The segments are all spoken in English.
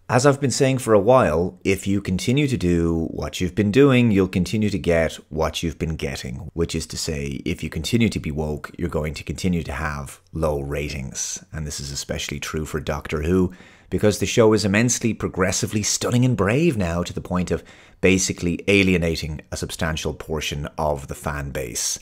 As I've been saying for a while, if you continue to do what you've been doing, you'll continue to get what you've been getting. Which is to say, if you continue to be woke, you're going to continue to have low ratings. And this is especially true for Doctor Who, because the show is immensely, progressively stunning and brave now, to the point of basically alienating a substantial portion of the fan base.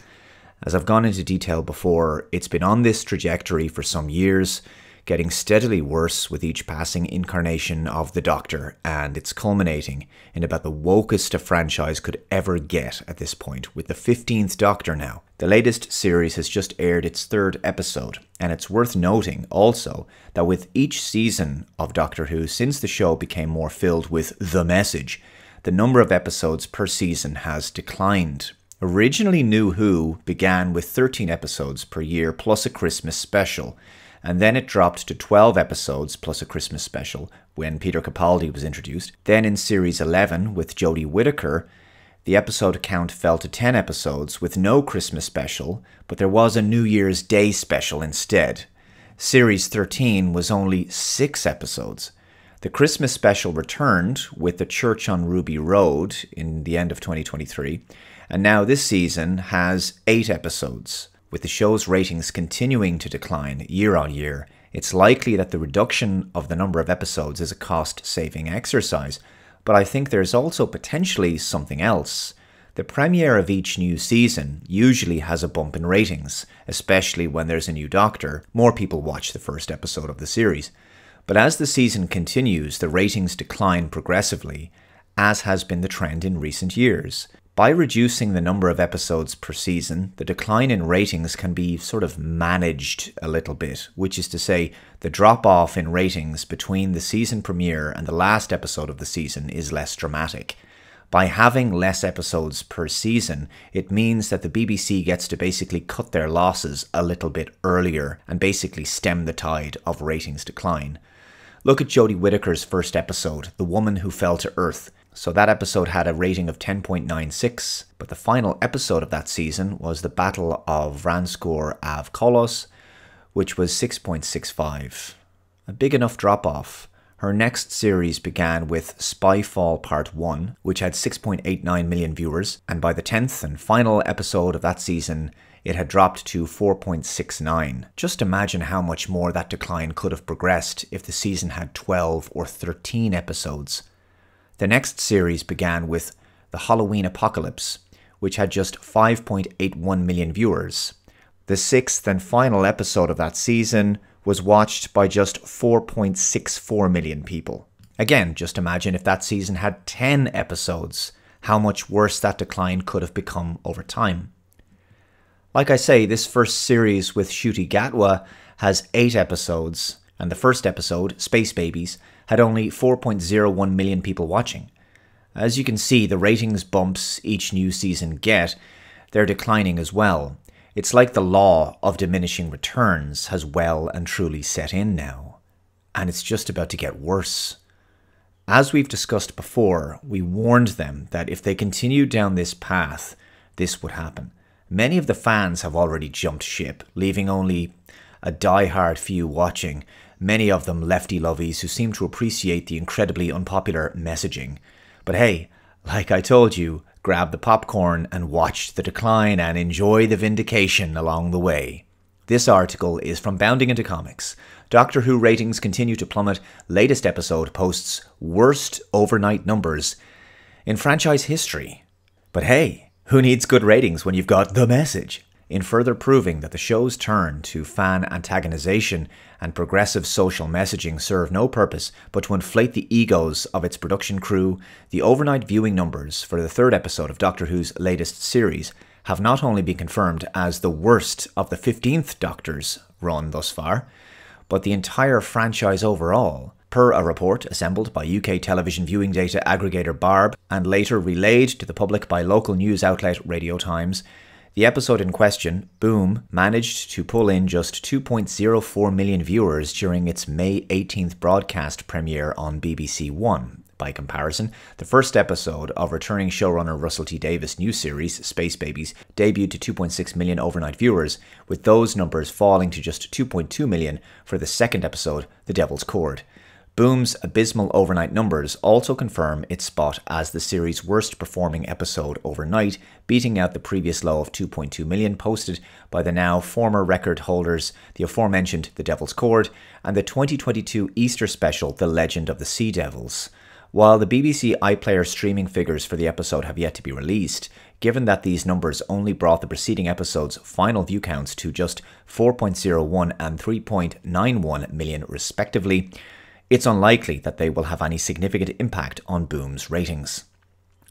As I've gone into detail before, it's been on this trajectory for some years, getting steadily worse with each passing incarnation of the Doctor, and it's culminating in about the wokest a franchise could ever get at this point, with the 15th Doctor now. The latest series has just aired its 3rd episode, and it's worth noting also that with each season of Doctor Who since the show became more filled with the message, the number of episodes per season has declined. Originally, New Who began with 13 episodes per year plus a Christmas special, and then it dropped to 12 episodes plus a Christmas special when Peter Capaldi was introduced. Then in Series 11 with Jodie Whittaker, the episode count fell to 10 episodes with no Christmas special, but there was a New Year's Day special instead. Series 13 was only 6 episodes. The Christmas special returned with The Church on Ruby Road in the end of 2023, and now this season has 8 episodes. With the show's ratings continuing to decline year on year, it's likely that the reduction of the number of episodes is a cost-saving exercise, but I think there's also potentially something else. The premiere of each new season usually has a bump in ratings, especially when there's a new Doctor. More people watch the first episode of the series. But as the season continues, the ratings decline progressively, as has been the trend in recent years. By reducing the number of episodes per season, the decline in ratings can be sort of managed a little bit, which is to say, the drop-off in ratings between the season premiere and the last episode of the season is less dramatic. By having less episodes per season, it means that the BBC gets to basically cut their losses a little bit earlier and basically stem the tide of ratings decline. Look at Jodie Whittaker's first episode, The Woman Who Fell to Earth. So that episode had a rating of 10.96, but the final episode of that season was the Battle of Ranskor Av Kolos, which was 6.65. A big enough drop-off. Her next series began with Spyfall Part 1, which had 6.89 million viewers, and by the 10th and final episode of that season, it had dropped to 4.69. Just imagine how much more that decline could have progressed if the season had 12 or 13 episodes. The next series began with The Halloween Apocalypse, which had just 5.81 million viewers. The 6th and final episode of that season was watched by just 4.64 million people. Again, just imagine if that season had 10 episodes, how much worse that decline could have become over time. Like I say, this first series with Ncuti Gatwa has 8 episodes, and the first episode, Space Babies, had only 4.01 million people watching. As you can see, the ratings bumps each new season get, they're declining as well. It's like the law of diminishing returns has well and truly set in now. And it's just about to get worse. As we've discussed before, we warned them that if they continued down this path, this would happen. Many of the fans have already jumped ship, leaving only a die-hard few watching, many of them lefty-lovies who seem to appreciate the incredibly unpopular messaging. But hey, like I told you, grab the popcorn and watch the decline and enjoy the vindication along the way. This article is from Bounding Into Comics. Doctor Who ratings continue to plummet. Latest episode posts worst overnight numbers in franchise history. But hey, who needs good ratings when you've got the message? In further proving that the show's turn to fan antagonization and progressive social messaging serve no purpose but to inflate the egos of its production crew, the overnight viewing numbers for the 3rd episode of Doctor Who's latest series have not only been confirmed as the worst of the 15th Doctor's run thus far, but the entire franchise overall. Per a report assembled by UK television viewing data aggregator Barb and later relayed to the public by local news outlet Radio Times, the episode in question, Boom, managed to pull in just 2.04 million viewers during its May 18th broadcast premiere on BBC One. by comparison. The first episode of returning showrunner Russell T Davies' new series, Space Babies, debuted to 2.6 million overnight viewers, with those numbers falling to just 2.2 million for the second episode, The Devil's Cord. Boom's abysmal overnight numbers also confirm its spot as the series' worst performing episode overnight, beating out the previous low of 2.2 million posted by the now former record holders, the aforementioned The Devil's Cord, and the 2022 Easter special, The Legend of the Sea Devils. While the BBC iPlayer streaming figures for the episode have yet to be released, given that these numbers only brought the preceding episode's final view counts to just 4.01 and 3.91 million respectively, it's unlikely that they will have any significant impact on Boom's ratings.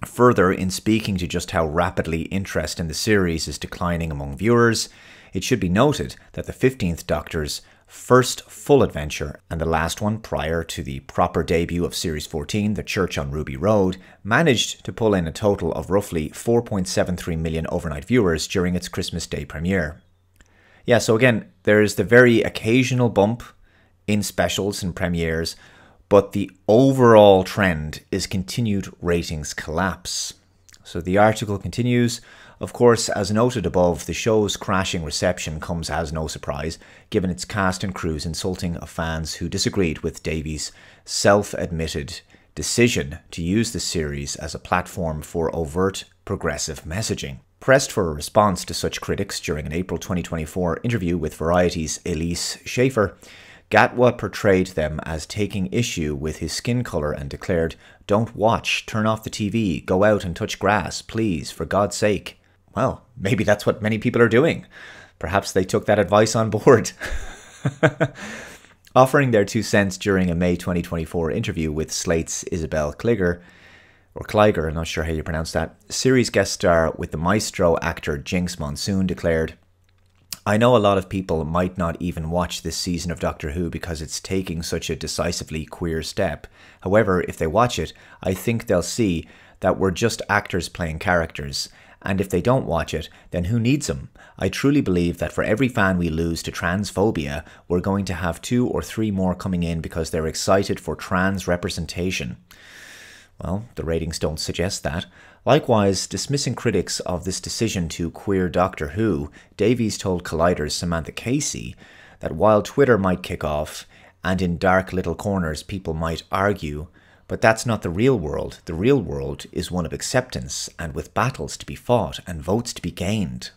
Further, in speaking to just how rapidly interest in the series is declining among viewers, it should be noted that the 15th Doctor's first full adventure, and the last one prior to the proper debut of Series 14, The Church on Ruby Road, managed to pull in a total of roughly 4.73 million overnight viewers during its Christmas Day premiere. Yeah, so again, there's the very occasional bump in specials and premieres, but the overall trend is continued ratings collapse. So the article continues, of course, as noted above, the show's crashing reception comes as no surprise, given its cast and crew's insulting of fans who disagreed with Davies' self-admitted decision to use the series as a platform for overt progressive messaging. Pressed for a response to such critics during an April 2024 interview with Variety's Elise Schaefer, Gatwa portrayed them as taking issue with his skin colour and declared, "Don't watch, turn off the TV, go out and touch grass, please, for God's sake." Well, maybe that's what many people are doing. Perhaps they took that advice on board. Offering their 2 cents during a May 2024 interview with Slate's Isabel Kliger, I'm not sure how you pronounce that, series guest star with the maestro actor Jinx Monsoon declared, "I know a lot of people might not even watch this season of Doctor Who because it's taking such a decisively queer step. However, if they watch it, I think they'll see that we're just actors playing characters. And if they don't watch it, then who needs them? I truly believe that for every fan we lose to transphobia, we're going to have 2 or 3 more coming in because they're excited for trans representation." Well, the ratings don't suggest that. Likewise, dismissing critics of this decision to queer Doctor Who, Davies told Collider's Samantha Casey that while Twitter might kick off, and in dark little corners people might argue, but that's not the real world. The real world is one of acceptance, and with battles to be fought and votes to be gained.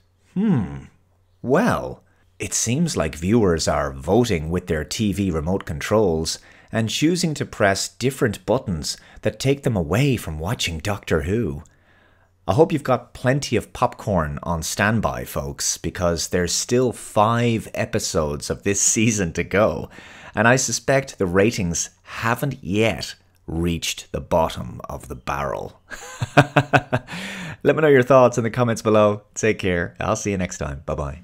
Well, it seems like viewers are voting with their TV remote controls and choosing to press different buttons that take them away from watching Doctor Who. I hope you've got plenty of popcorn on standby, folks, because there's still 5 episodes of this season to go, and I suspect the ratings haven't yet reached the bottom of the barrel. Let me know your thoughts in the comments below. Take care. I'll see you next time. Bye-bye.